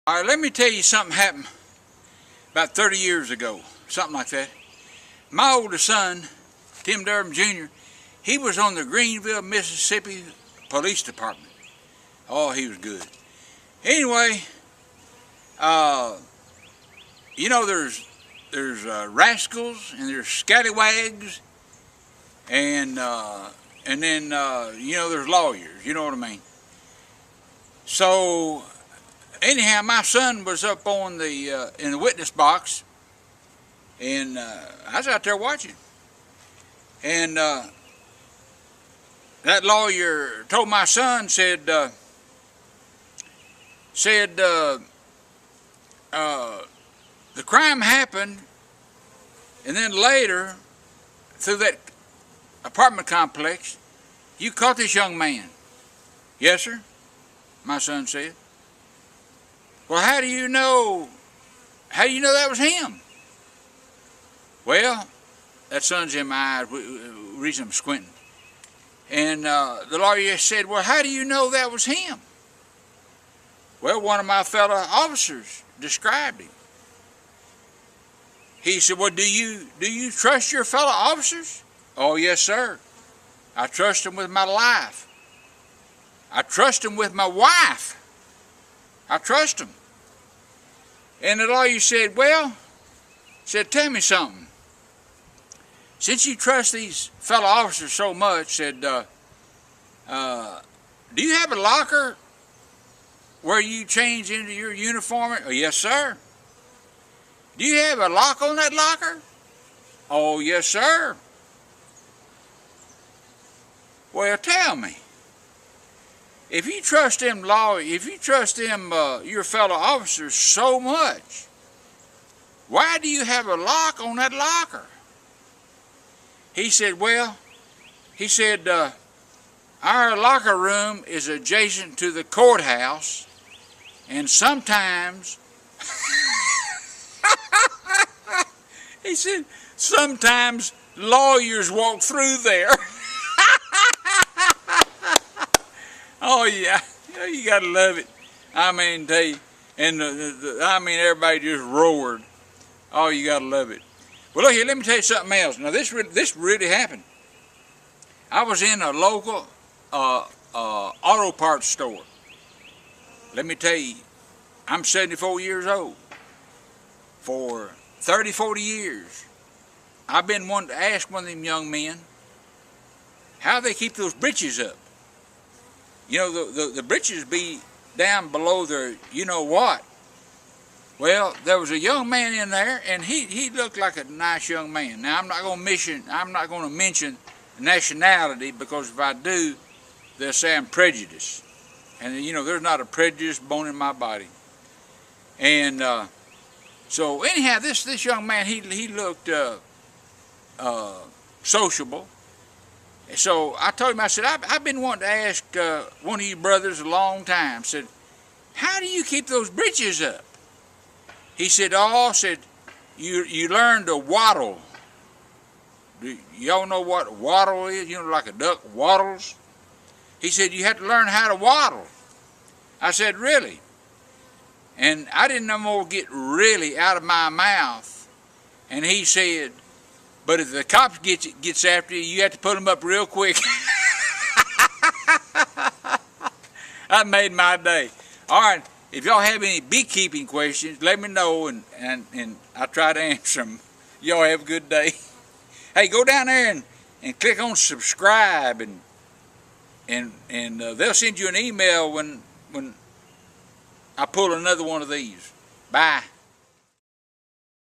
All right, let me tell you something happened about 30 years ago, something like that. My oldest son, Tim Durham Jr., he was on the Greenville, Mississippi Police Department. Oh, he was good. Anyway, you know, there's rascals and there's scallywags, and then you know, there's lawyers. You know what I mean? So anyhow, my son was up on the in the witness box, and I was out there watching, and that lawyer told my son, said the crime happened, and then later, through that apartment complex, you caught this young man. Yes, sir, my son said. Well, how do you know that was him? Well, that sun's in my eyes, reason I'm squinting. And the lawyer said, well, how do you know that was him? Well, one of my fellow officers described him. He said, well, do you trust your fellow officers? Oh, yes, sir. I trust them with my life. I trust them with my wife. I trust them. And the lawyer said, well, tell me something. Since you trust these fellow officers so much, said, do you have a locker where you change into your uniform? Oh, yes, sir. Do you have a lock on that locker? Oh, yes, sir. Well, tell me, if you trust them your fellow officers so much, why do you have a lock on that locker? He said, well, our locker room is adjacent to the courthouse, and sometimes, he said, sometimes lawyers walk through there. Oh yeah, you gotta love it. I mean, tell you, and I mean, everybody just roared. Oh, you gotta love it. Well, look here, let me tell you something else. Now, this really happened. I was in a local auto parts store. Let me tell you, I'm 74 years old. For 30, 40 years, I've been wanting to ask one of them young men how they keep those britches up. You know, the britches be down below their you-know-what. Well, there was a young man in there, and he looked like a nice young man. Now, I'm not going to mention nationality, because if I do, they'll say I'm prejudiced. And, you know, there's not a prejudiced bone in my body. And so, anyhow, this young man, he looked sociable. So I told him, I said, I've been wanting to ask one of you brothers a long time. I said, how do you keep those britches up? He said, you learn to waddle. Do y'all know what waddle is? You know, like a duck waddles? He said, you have to learn how to waddle. I said, really? And I didn't no more get really out of my mouth. And he said, but if the cops gets after you, you have to put them up real quick. That made my day. All right, if y'all have any beekeeping questions, let me know, and I'll try to answer them. Y'all have a good day. Hey, go down there and click on subscribe, and they'll send you an email when I pull another one of these. Bye.